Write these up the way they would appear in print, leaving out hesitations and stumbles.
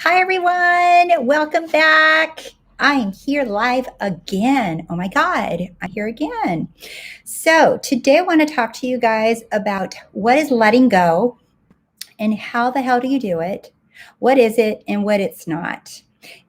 Hi, everyone. Welcome back. I am here live again. Oh my God, I'm here again. So, today I want to talk to you guys about what is letting go and how the hell do you do it? What is it and what it's not?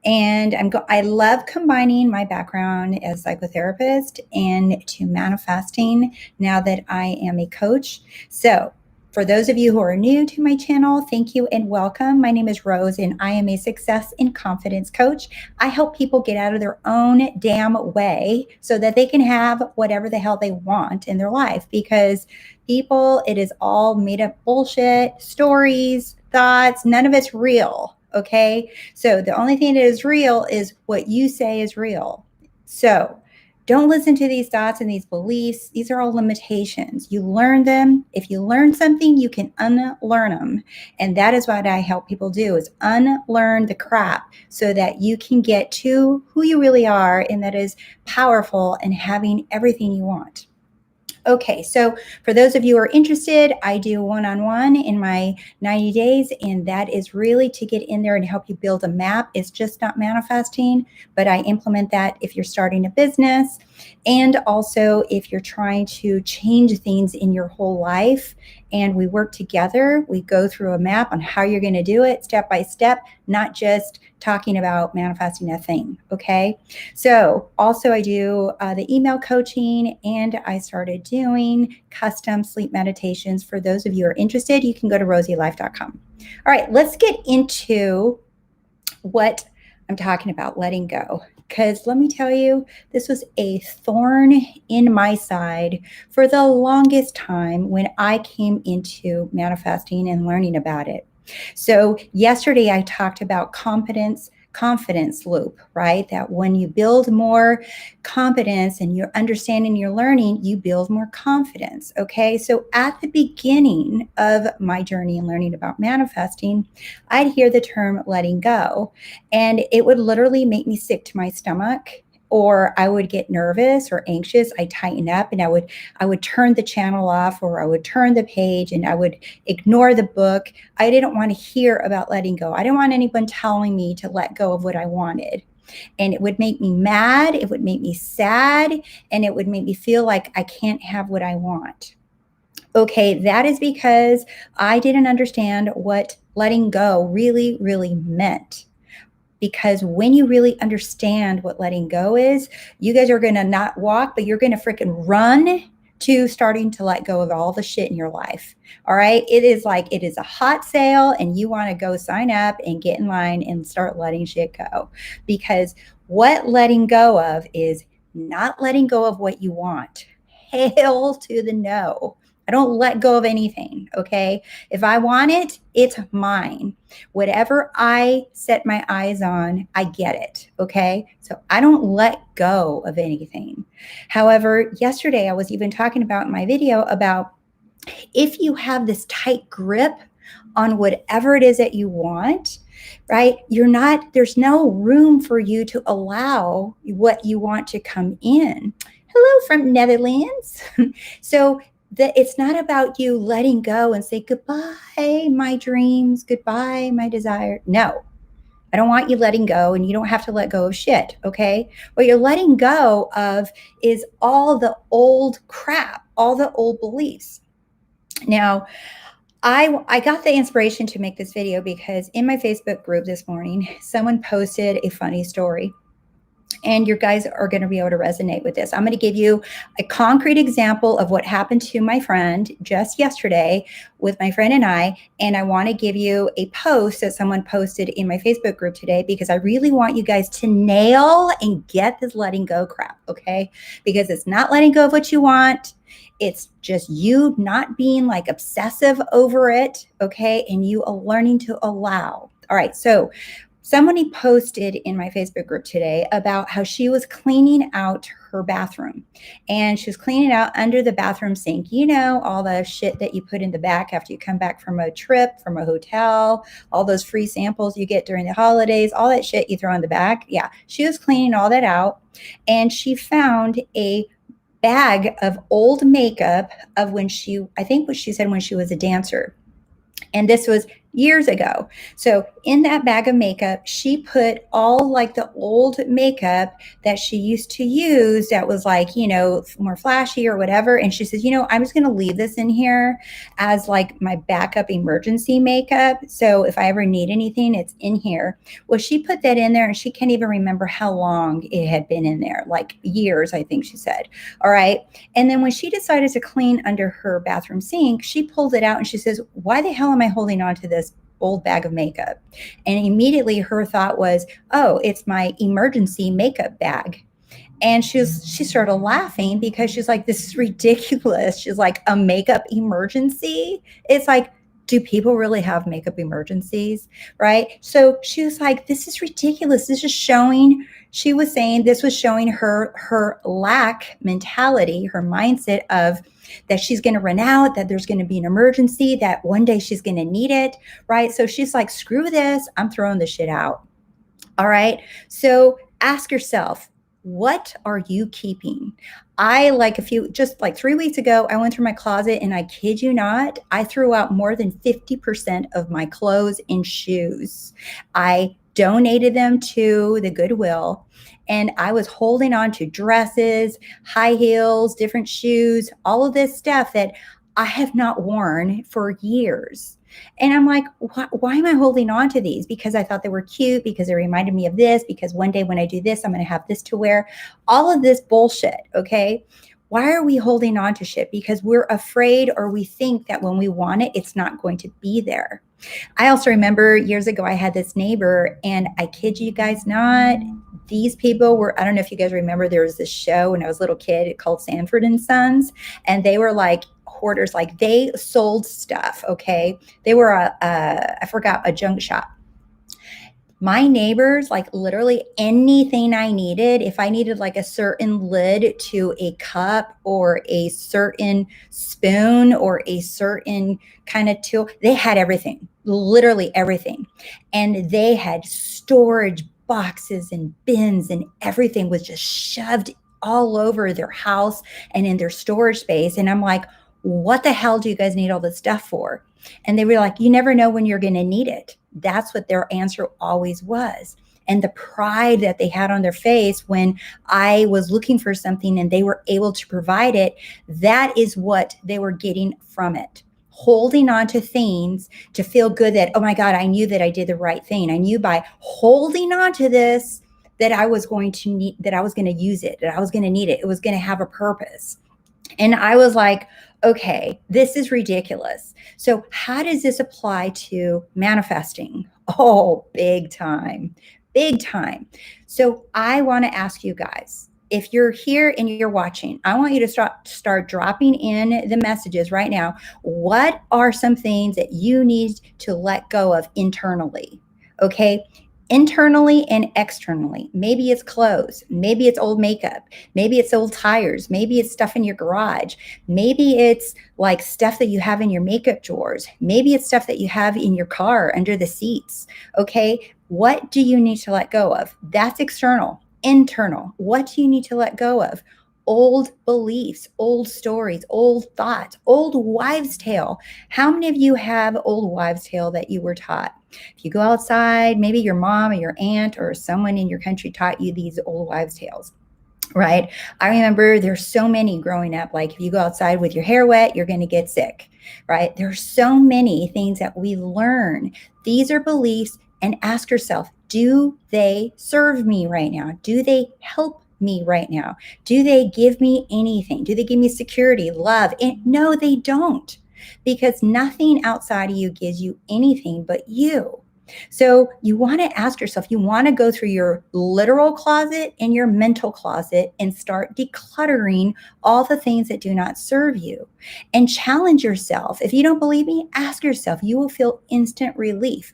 And I love combining my background as a psychotherapist and to manifesting now that I am a coach. So, for those of you who are new to my channel, thank you and welcome. My name is Rose and I am a success and confidence coach. I help people get out of their own damn way so that they can have whatever the hell they want in their life, because people, it is all made up bullshit, stories, thoughts, none of it's real. Okay. So the only thing that is real is what you say is real. So don't listen to these thoughts and these beliefs. These are all limitations. You learn them. If you learn something, you can unlearn them. And that is what I help people do, is unlearn the crap so that you can get to who you really are, and that is powerful and having everything you want. Okay, so for those of you who are interested, I do one-on-one in my 90 days, and that is really to get in there and help you build a map. It's just not manifesting, but I implement that if you're starting a business, and also if you're trying to change things in your whole life. And we work together. We go through a map on how you're going to do it step by step, not just talking about manifesting a thing. Okay. So also I do the email coaching, and I started doing custom sleep meditations. For those of you who are interested, you can go to ROSEYLife.com. All right, let's get into what I'm talking about, letting go. Because let me tell you, this was a thorn in my side for the longest time when I came into manifesting and learning about it. So yesterday I talked about confidence loop, right? That when you build more competence and you're understanding, you're learning, you build more confidence. Okay. So at the beginning of my journey and learning about manifesting, I'd hear the term letting go, and it would literally make me sick to my stomach, or I would get nervous or anxious. I tighten up, and I would turn the channel off, or I would turn the page, and I would ignore the book. I didn't want to hear about letting go. I didn't want anyone telling me to let go of what I wanted. And it would make me mad, it would make me sad, and it would make me feel like I can't have what I want. Okay, that is because I didn't understand what letting go really, really meant. Because when you really understand what letting go is, you guys are going to not walk, but you're going to freaking run to starting to let go of all the shit in your life. All right. It is like it is a hot sale, and you want to go sign up and get in line and start letting shit go. Because what letting go of is not letting go of what you want. Hell to the no. I don't let go of anything. Okay. If I want it, it's mine. Whatever I set my eyes on, I get it. Okay. So I don't let go of anything. However, yesterday I was even talking about in my video about, if you have this tight grip on whatever it is that you want, right? There's no room for you to allow what you want to come in. Hello from Netherlands. So that it's not about you letting go and say, goodbye, my dreams, goodbye, my desire. No, I don't want you letting go, and you don't have to let go of shit. Okay. What you're letting go of is all the old crap, all the old beliefs. Now, I got the inspiration to make this video because in my Facebook group this morning, someone posted a funny story. And you guys are going to be able to resonate with this. I'm going to give you a concrete example of what happened to my friend just yesterday with my friend and I. And I want to give you a post that someone posted in my Facebook group today, because I really want you guys to nail and get this letting go crap. Okay. Because it's not letting go of what you want. It's just you not being like obsessive over it. Okay. And you are learning to allow. All right. So somebody posted in my Facebook group today about how she was cleaning out her bathroom, and she was cleaning out under the bathroom sink. You know, all the shit that you put in the back after you come back from a trip, from a hotel, all those free samples you get during the holidays, all that shit you throw in the back. Yeah, she was cleaning all that out, and she found a bag of old makeup of when I think what she said when she was a dancer. And this was years ago. So in that bag of makeup, she put all like the old makeup that she used to use that was like, more flashy or whatever. And she says, I'm just going to leave this in here as like my backup emergency makeup. So if I ever need anything, it's in here. Well, she put that in there and she can't even remember how long it had been in there, like years, I think she said. All right. And then when she decided to clean under her bathroom sink, she pulled it out and she says, why the hell am I holding on to this old bag of makeup? And immediately her thought was, oh, it's my emergency makeup bag. And she started laughing because she's like, this is ridiculous. She's like, a makeup emergency? It's like, do people really have makeup emergencies? Right? So she was like, this is ridiculous. She was saying this was showing her lack mentality, her mindset of that she's going to run out, that there's going to be an emergency, that one day she's going to need it. Right? So she's like, screw this. I'm throwing this shit out. All right. So ask yourself, what are you keeping? Just like 3 weeks ago, I went through my closet and I kid you not, I threw out more than 50% of my clothes and shoes. I donated them to the Goodwill and I was holding on to dresses, high heels, different shoes, all of this stuff that I have not worn for years. And I'm like, why am I holding on to these? Because I thought they were cute, because they reminded me of this, because one day when I do this, I'm going to have this to wear. All of this bullshit, okay? Why are we holding on to shit? Because we're afraid or we think that when we want it, it's not going to be there. I also remember years ago, I had this neighbor, and I kid you guys not, these people were, I don't know if you guys remember, there was this show when I was a little kid called Sanford and Sons, and they were like hoarders, like they sold stuff, okay? They were a junk shop. My neighbors, like literally anything I needed, if I needed like a certain lid to a cup or a certain spoon or a certain kind of tool, they had everything, literally everything. And they had storage boxes and bins, and everything was just shoved all over their house and in their storage space. And I'm like, what the hell do you guys need all this stuff for? And they were like, you never know when you're going to need it. That's what their answer always was. And the pride that they had on their face when I was looking for something and they were able to provide it, that is what they were getting from it. Holding on to things to feel good that, oh my God, I knew that I did the right thing. I knew by holding on to this that I was going to need, that I was going to use it, that I was going to need it. It was going to have a purpose. And I was like, okay, this is ridiculous. So how does this apply to manifesting? Oh, big time, big time. So I want to ask you guys, if you're here and you're watching, I want you to start dropping in the messages right now. What are some things that you need to let go of internally? Okay. Internally and externally. Maybe it's clothes. Maybe it's old makeup. Maybe it's old tires. Maybe it's stuff in your garage. Maybe it's like stuff that you have in your makeup drawers. Maybe it's stuff that you have in your car under the seats. Okay. What do you need to let go of? That's external. Internal. What do you need to let go of? Old beliefs, old stories, old thoughts, old wives' tale. How many of you have old wives' tale that you were taught? If you go outside, maybe your mom or your aunt or someone in your country taught you these old wives' tales, right? I remember there's so many growing up, like if you go outside with your hair wet, you're going to get sick, right? There's so many things that we learn. These are beliefs, and ask yourself, do they serve me right now? Do they help me right now? Do they give me anything? Do they give me security, love? And no, they don't, because nothing outside of you gives you anything but you. So you want to ask yourself, you want to go through your literal closet and your mental closet and start decluttering all the things that do not serve you, and challenge yourself. If you don't believe me, ask yourself. You will feel instant relief.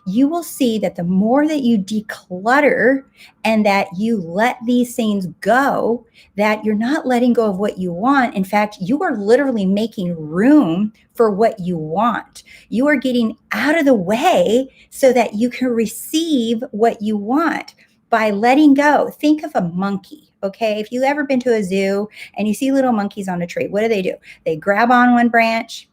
You will see that the more that you declutter and that you let these things go, that you're not letting go of what you want. In fact, you are literally making room for what you want. You are getting out of the way so that you can receive what you want by letting go. Think of a monkey, okay? If you've ever been to a zoo and you see little monkeys on a tree, what do? They grab on one branch,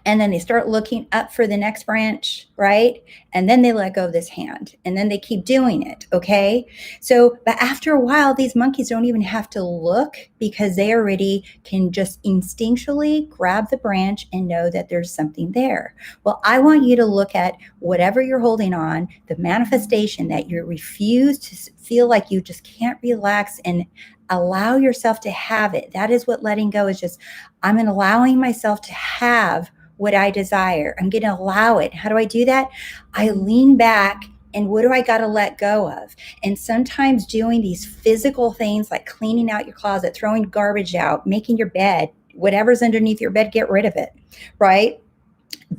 and then they start looking up for the next branch, right? And then they let go of this hand, and then they keep doing it, okay? So, but after a while, these monkeys don't even have to look because they already can just instinctually grab the branch and know that there's something there. Well, I want you to look at whatever you're holding on, the manifestation that you refuse to feel like you just can't relax and allow yourself to have it. That is what letting go is. Just, I'm allowing myself to have what I desire. I'm going to allow it. How do I do that? I lean back, and what do I got to let go of? And sometimes doing these physical things like cleaning out your closet, throwing garbage out, making your bed, whatever's underneath your bed, get rid of it, right?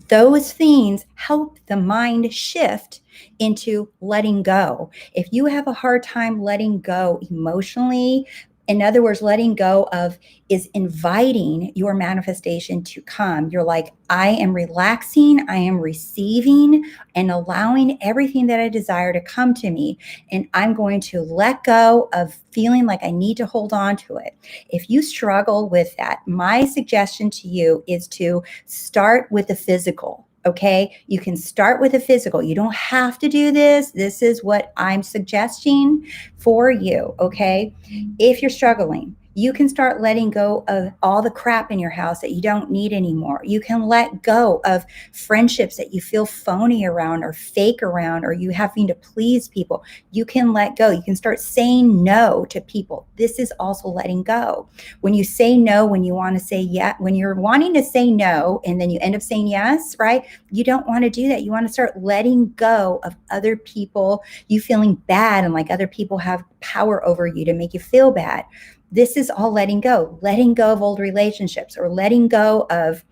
Those things help the mind shift into letting go. If you have a hard time letting go emotionally, in other words, letting go of is inviting your manifestation to come. You're like, I am relaxing, I am receiving and allowing everything that I desire to come to me. And I'm going to let go of feeling like I need to hold on to it. If you struggle with that, my suggestion to you is to start with the physical. Okay, you can start with the physical. You don't have to do this. This is what I'm suggesting for you. Okay, if you're struggling, you can start letting go of all the crap in your house that you don't need anymore. You can let go of friendships that you feel phony around or fake around, or you having to please people. You can let go. You can start saying no to people. This is also letting go. When you say no, when you want to say yes, when you're wanting to say no and then you end up saying yes, right? You don't want to do that. You want to start letting go of other people, you feeling bad and like other people have power over you to make you feel bad. This is all letting go of old relationships, or letting go of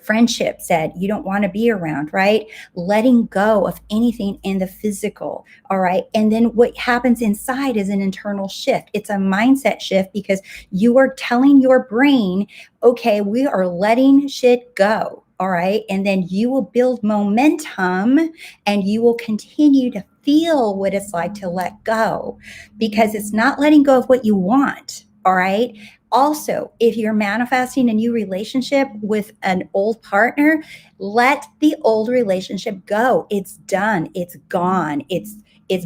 friendships that you don't want to be around, right? Letting go of anything in the physical, all right? And then what happens inside is an internal shift. It's a mindset shift because you are telling your brain, okay, we are letting shit go, all right? And then you will build momentum and you will continue to feel what it's like to let go, because it's not letting go of what you want, all right? Also, if you're manifesting a new relationship with an old partner, let the old relationship go. It's done. It's gone. It's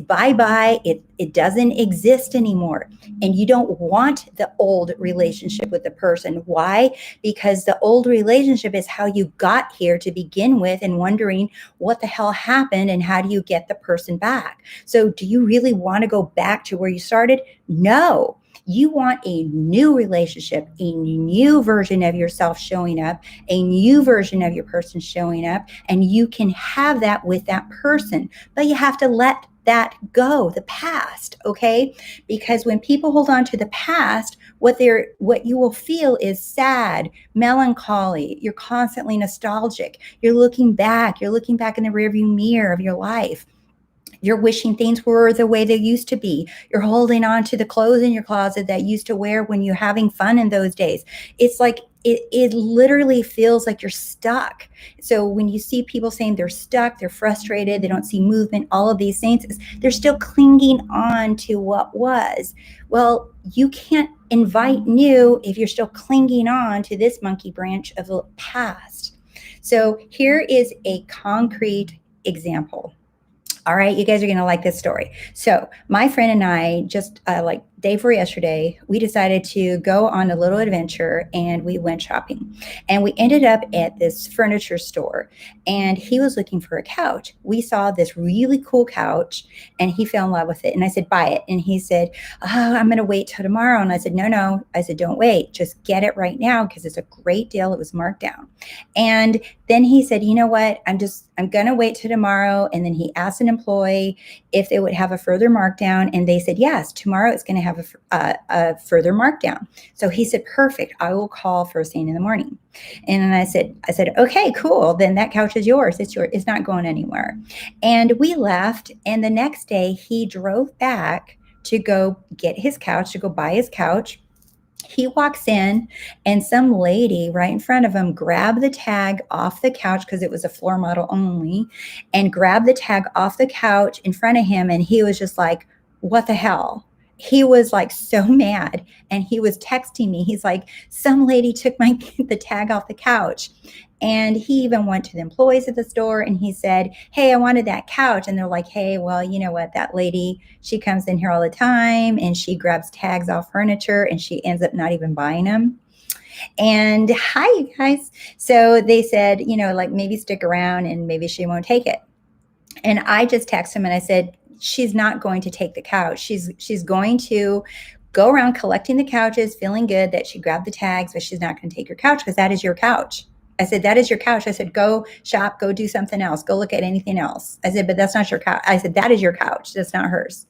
bye-bye. It doesn't exist anymore. And you don't want the old relationship with the person. Why? Because the old relationship is how you got here to begin with, and wondering what the hell happened and how do you get the person back. So do you really want to go back to where you started? No. You want a new relationship, a new version of yourself showing up, a new version of your person showing up, and you can have that with that person. But you have to let that go, the past, okay? Because when people hold on to the past, what you will feel is sad, melancholy. You're constantly nostalgic. You're looking back in the rearview mirror of your life. You're wishing things were the way they used to be. You're holding on to the clothes in your closet that you used to wear when you're having fun in those days. It's like it literally feels like you're stuck. So when you see people saying they're stuck, they're frustrated, they don't see movement, all of these things, they're still clinging on to what was. Well, you can't invite new if you're still clinging on to this monkey branch of the past. So here is a concrete example. All right, you guys are going to like this story. So my friend and I just like day before yesterday, we decided to go on a little adventure, and we went shopping, and we ended up at this furniture store, and he was looking for a couch. We saw this really cool couch, and he fell in love with it. And I said, buy it. And he said, oh, I'm going to wait till tomorrow. And I said, no. I said, don't wait. Just get it right now because it's a great deal. It was marked down. And then he said, you know what? I'm going to wait till tomorrow. And then he asked an employee if they would have a further markdown. And they said, yes, tomorrow it's going to have a further markdown. So he said, perfect. I will call first thing in the morning. And then I said, okay, cool. Then that couch is yours. It's yours. It's not going anywhere. And we left. And the next day he drove back to go get his couch, to go buy his couch. He walks in, and some lady right in front of him grabbed the tag off the couch, because it was a floor model only, and grabbed the tag off the couch in front of him. And he was just like, what the hell? he was like so mad, and he was texting me. He's like, some lady took the tag off the couch. And he even went to the employees at the store and he said, hey, I wanted that couch. And they're like, hey, well, you know what? That lady, she comes in here all the time and she grabs tags off furniture and she ends up not even buying them. And hi, you guys. So they said, like maybe stick around and maybe she won't take it. And I just texted him and I said, she's not going to take the couch. She's going to go around collecting the couches, feeling good that she grabbed the tags, but she's not going to take your couch because that is your couch. I said, that is your couch. I said, go shop, go do something else, go look at anything else. I said, but that's not your couch. I said, that is your couch. That's not hers.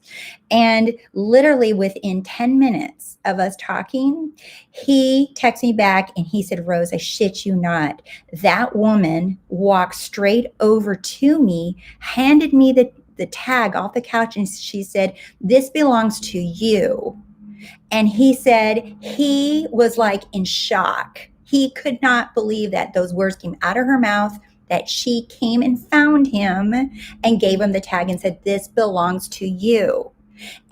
And literally within 10 minutes of us talking, he texted me back and he said, Rose, I shit you not. That woman walked straight over to me, handed me the tag off the couch, and she said, this belongs to you. And he said he was like in shock. He could not believe that those words came out of her mouth, that she came and found him and gave him the tag and said, this belongs to you.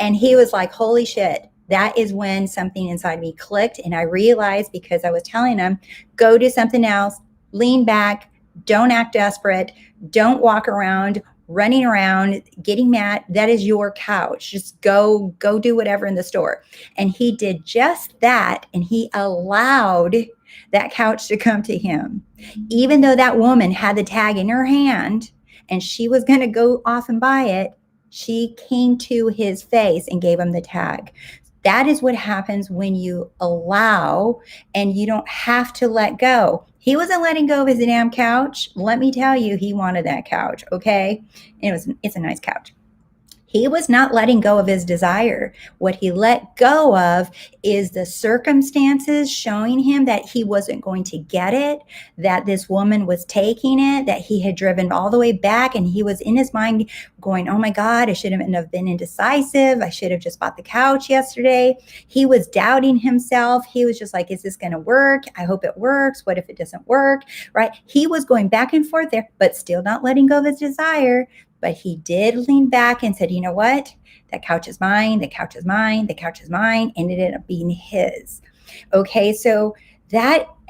And he was like, holy shit. That is when something inside me clicked. And I realized, because I was telling him, go do something else, lean back, don't act desperate, don't walk around running around, getting mad. That is your couch. Just go do whatever in the store. And he did just that. And he allowed that couch to come to him. Even though that woman had the tag in her hand and she was going to go off and buy it, she came to his face and gave him the tag. That is what happens when you allow, and you don't have to let go. He wasn't letting go of his damn couch. Let me tell you, he wanted that couch, okay? And it's a nice couch. He was not letting go of his desire. What he let go of is the circumstances showing him that he wasn't going to get it, that this woman was taking it, that he had driven all the way back, and he was in his mind going, oh my God, I shouldn't have been indecisive. I should have just bought the couch yesterday. He was doubting himself. He was just like, is this going to work? I hope it works. What if it doesn't work? Right? He was going back and forth there, but still not letting go of his desire. But he did lean back and said, you know what? That couch is mine. The couch is mine. The couch is mine. And it ended up being his. Okay, so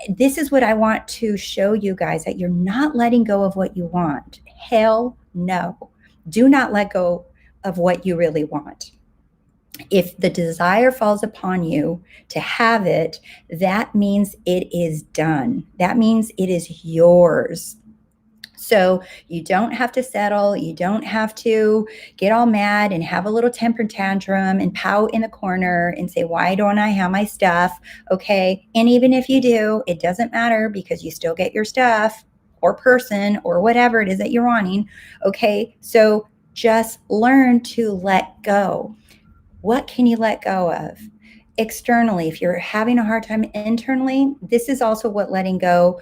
this is what I want to show you guys, that you're not letting go of what you want. Hell no. Do not let go of what you really want. If the desire falls upon you to have it, that means it is done. That means it is yours. So you don't have to settle. You don't have to get all mad and have a little temper tantrum and pout in the corner and say, why don't I have my stuff? Okay. And even if you do, it doesn't matter, because you still get your stuff or person or whatever it is that you're wanting. Okay. So just learn to let go. What can you let go of? Externally, if you're having a hard time internally, this is also what letting go,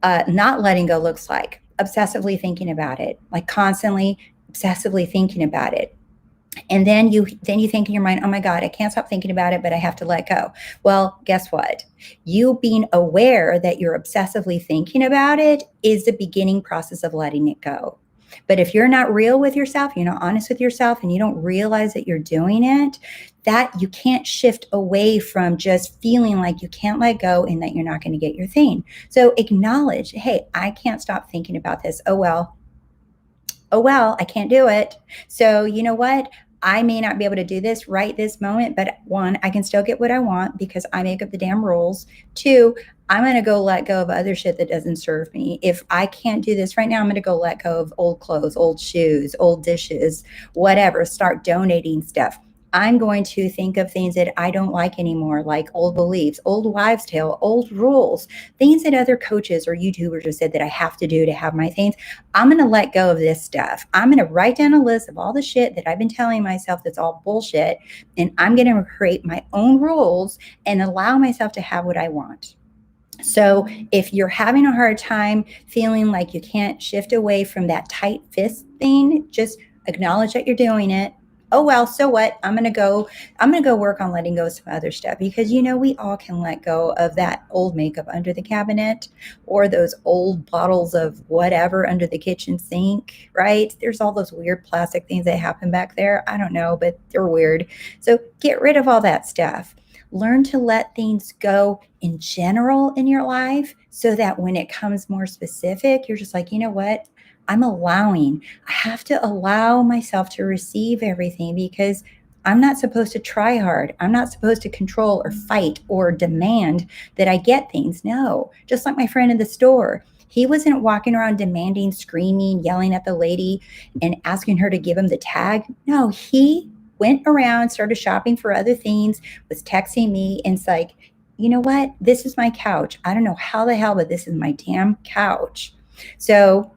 not letting go looks like. Obsessively thinking about it, like constantly obsessively thinking about it. And then you think in your mind, oh my God, I can't stop thinking about it, but I have to let go. Well, guess what? You being aware that you're obsessively thinking about it is the beginning process of letting it go. But if you're not real with yourself, you're not honest with yourself, and you don't realize that you're doing it, that you can't shift away from just feeling like you can't let go and that you're not going to get your thing. So acknowledge, hey, I can't stop thinking about this. Oh, well, I can't do it. So you know what? I may not be able to do this right this moment, but one, I can still get what I want because I make up the damn rules. Two, I'm going to go let go of other shit that doesn't serve me. If I can't do this right now, I'm going to go let go of old clothes, old shoes, old dishes, whatever, start donating stuff. I'm going to think of things that I don't like anymore, like old beliefs, old wives' tale, old rules, things that other coaches or YouTubers have said that I have to do to have my things. I'm going to let go of this stuff. I'm going to write down a list of all the shit that I've been telling myself that's all bullshit, and I'm going to create my own rules and allow myself to have what I want. So if you're having a hard time feeling like you can't shift away from that tight fist thing, just acknowledge that you're doing it. oh well, so what? I'm gonna go work on letting go of some other stuff, because we all can let go of that old makeup under the cabinet, or those old bottles of whatever under the kitchen sink, right? There's all those weird plastic things that happen back there. I don't know, but they're weird. So get rid of all that stuff. Learn to let things go in general in your life, so that when it comes more specific, you're just like, you know what? I'm allowing. I have to allow myself to receive everything, because I'm not supposed to try hard. I'm not supposed to control or fight or demand that I get things. No, just like my friend in the store. He wasn't walking around demanding, screaming, yelling at the lady and asking her to give him the tag. No, he went around, started shopping for other things, was texting me, and it's like, you know what? This is my couch. I don't know how the hell, but this is my damn couch. So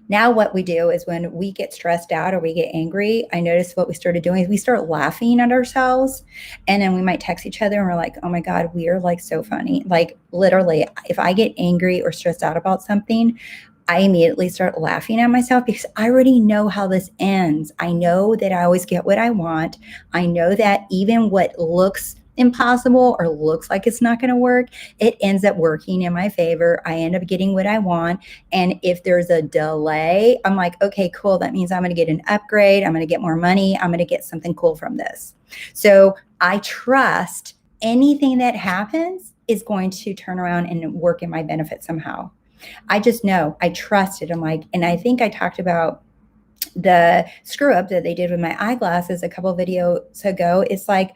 now what we do is, when we get stressed out or we get angry, I notice what we started doing is we start laughing at ourselves. And then we might text each other and we're like, oh my God, we are like so funny. Like literally, if I get angry or stressed out about something, I immediately start laughing at myself, because I already know how this ends. I know that I always get what I want. I know that even what looks impossible or looks like it's not going to work, it ends up working in my favor. I end up getting what I want. And if there's a delay, I'm like, okay, cool. That means I'm going to get an upgrade. I'm going to get more money. I'm going to get something cool from this. So I trust anything that happens is going to turn around and work in my benefit somehow. I just know, I trust it. I'm like, and I think I talked about the screw up that they did with my eyeglasses a couple of videos ago. It's like,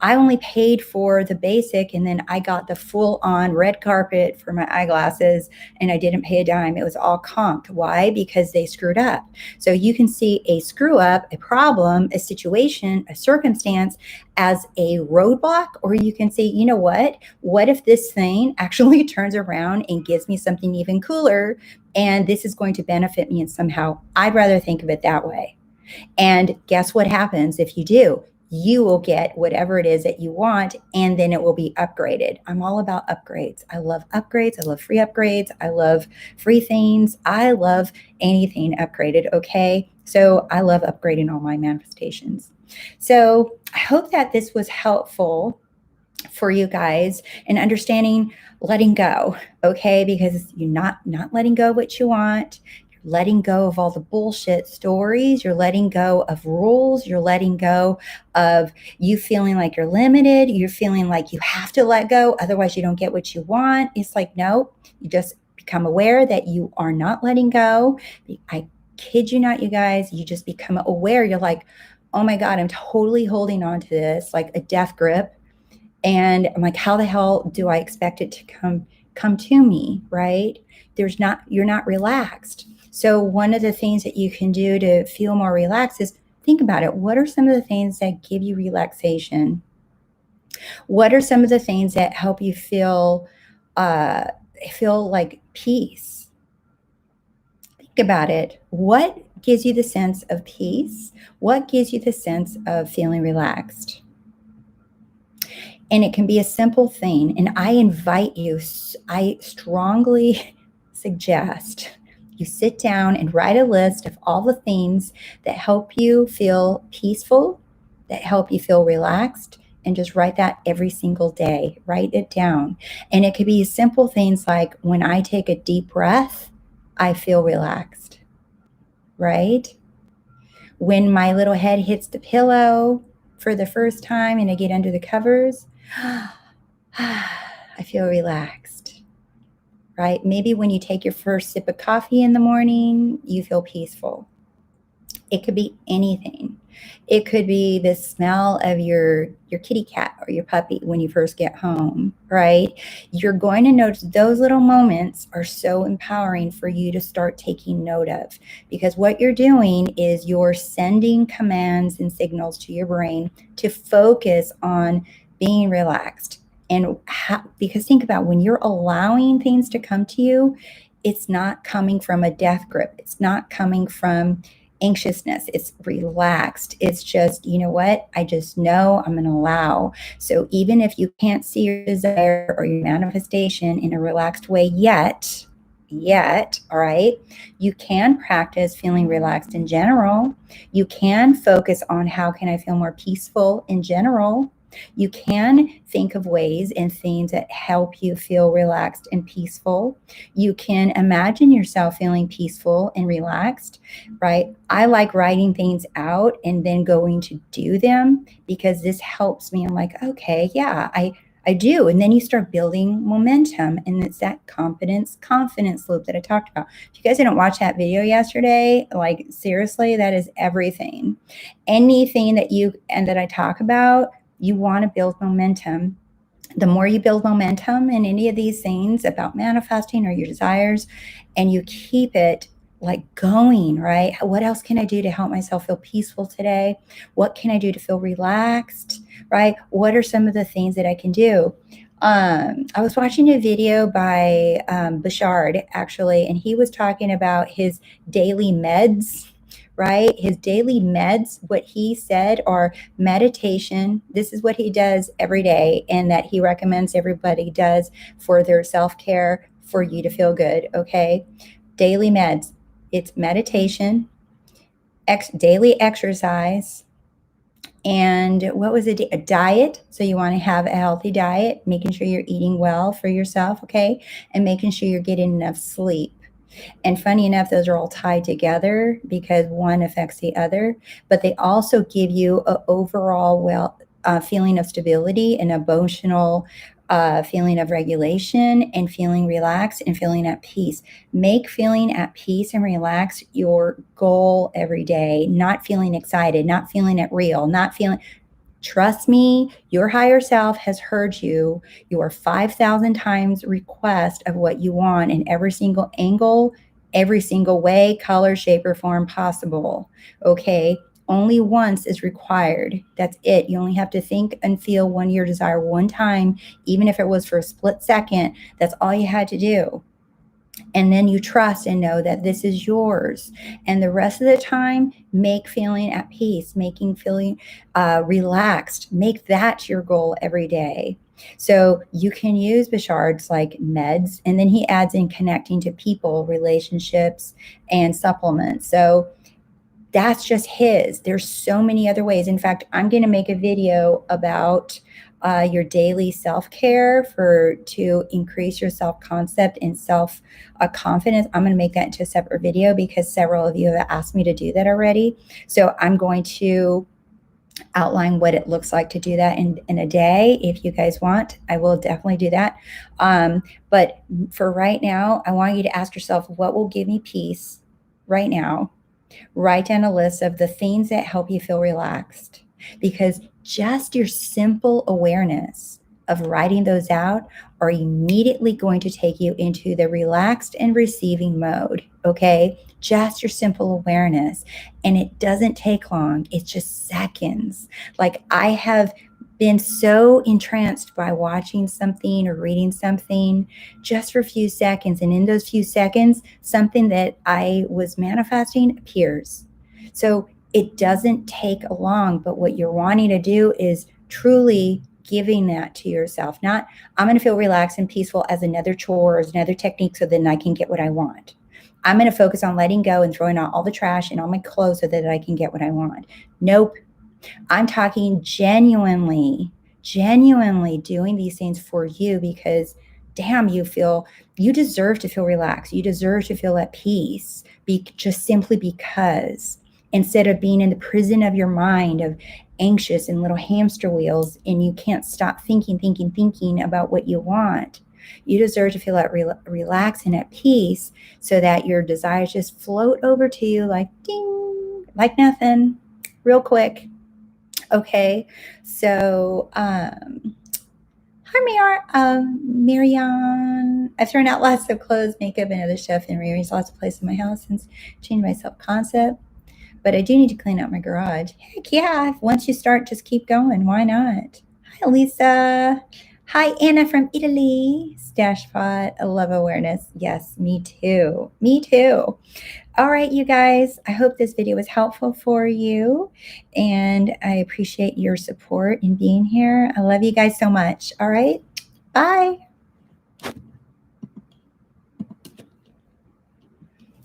I only paid for the basic, and then I got the full on red carpet for my eyeglasses, and I didn't pay a dime. It was all comped. Why? Because they screwed up. So you can see a screw up, a problem, a situation, a circumstance as a roadblock, or you can say, you know what? What if this thing actually turns around and gives me something even cooler, and this is going to benefit me in somehow? I'd rather think of it that way. And guess what happens if you do? You will get whatever it is that you want, and then it will be upgraded. I'm all about upgrades. I love upgrades. I love free upgrades. I love free things. I love anything upgraded. Okay. So I love upgrading all my manifestations. So I hope that this was helpful for you guys in understanding letting go. Okay. Because you're not letting go of what you want, letting go of all the bullshit stories. You're letting go of rules. You're letting go of you feeling like you're limited. You're feeling like you have to let go, otherwise you don't get what you want. It's like, no, you just become aware that you are not letting go. I kid you not, you guys, you just become aware. You're like, oh my God, I'm totally holding on to this like a death grip. And I'm like, how the hell do I expect it to come to me, right? You're not relaxed. So one of the things that you can do to feel more relaxed is think about it. What are some of the things that give you relaxation? What are some of the things that help you feel like peace? Think about it. What gives you the sense of peace? What gives you the sense of feeling relaxed? And it can be a simple thing. And I strongly suggest you sit down and write a list of all the things that help you feel peaceful, that help you feel relaxed, and just write that every single day. Write it down. And it could be simple things like, when I take a deep breath, I feel relaxed, right? When my little head hits the pillow for the first time and I get under the covers, I feel relaxed, right? Maybe when you take your first sip of coffee in the morning, you feel peaceful. It could be anything. It could be the smell of your kitty cat or your puppy when you first get home, right? You're going to notice those little moments are so empowering for you to start taking note of, because what you're doing is you're sending commands and signals to your brain to focus on being relaxed. And because think about, when you're allowing things to come to you, it's not coming from a death grip. It's not coming from anxiousness. It's relaxed. It's just, you know what? I just know I'm going to allow. So even if you can't see your desire or your manifestation in a relaxed way yet, yet, all right, you can practice feeling relaxed in general. You can focus on how can I feel more peaceful in general. You can think of ways and things that help you feel relaxed and peaceful. You can imagine yourself feeling peaceful and relaxed, right? I like writing things out and then going to do them because this helps me. I'm like, okay, yeah, I do. And then you start building momentum. And it's that confidence loop that I talked about. If you guys didn't watch that video yesterday, like seriously, that is everything. Anything that you and that I talk about, you want to build momentum. The more you build momentum in any of these things about manifesting or your desires, and you keep it like going, right? What else can I do to help myself feel peaceful today? What can I do to feel relaxed, right? What are some of the things that I can do? I was watching a video by Bashard, actually, and he was talking about his daily meds, right? His daily meds, what he said are meditation. This is what he does every day, and that he recommends everybody does for their self-care for you to feel good, okay? Daily meds. It's meditation, daily exercise, and what was it? A diet. So you want to have a healthy diet, making sure you're eating well for yourself, okay? And making sure you're getting enough sleep. And funny enough, those are all tied together because one affects the other, but they also give you an overall feeling of stability and emotional feeling of regulation and feeling relaxed and feeling at peace. Make feeling at peace and relaxed your goal every day, not feeling excited, not feeling it real, not feeling. Trust me, your higher self has heard you. Your 5,000 times request of what you want in every single angle, every single way, color, shape, or form possible. Okay? Only once is required. That's it. You only have to think and feel your desire one time, even if it was for a split second. That's all you had to do. And then you trust and know that this is yours. And the rest of the time, make feeling at peace, making feeling relaxed. Make that your goal every day. So you can use Bashard's like meds, and then he adds in connecting to people, relationships, and supplements. So that's just his. There's so many other ways. In fact, I'm going to make a video about your daily self-care to increase your self-concept and self-confidence. I'm going to make that into a separate video because several of you have asked me to do that already. So I'm going to outline what it looks like to do that in a day. If you guys want, I will definitely do that. But for right now, I want you to ask yourself, what will give me peace right now? Write down a list of the things that help you feel relaxed, because just your simple awareness of writing those out are immediately going to take you into the relaxed and receiving mode. Okay. Just your simple awareness. And it doesn't take long. It's just seconds. Like I have been so entranced by watching something or reading something just for a few seconds. And in those few seconds, something that I was manifesting appears. So it doesn't take long, but what you're wanting to do is truly giving that to yourself. Not, I'm going to feel relaxed and peaceful as another chore or as another technique so then I can get what I want. I'm going to focus on letting go and throwing out all the trash and all my clothes so that I can get what I want. Nope. I'm talking genuinely doing these things for you because damn, you deserve to feel relaxed. You deserve to feel at peace just simply because, instead of being in the prison of your mind of anxious and little hamster wheels and you can't stop thinking about what you want. You deserve to feel at relaxed and at peace so that your desires just float over to you like ding, like nothing, real quick. Okay, so hi Marianne. I've thrown out lots of clothes, makeup, and other stuff and rearranged lots of places in my house since changed my self-concept. But I do need to clean out my garage. Heck yeah, once you start, just keep going. Why not? Hi Lisa. Hi Anna from Italy. Stash pot, I love awareness. Yes, me too. Me too. All right, you guys, I hope this video was helpful for you, and I appreciate your support in being here. I love you guys so much. All right, bye.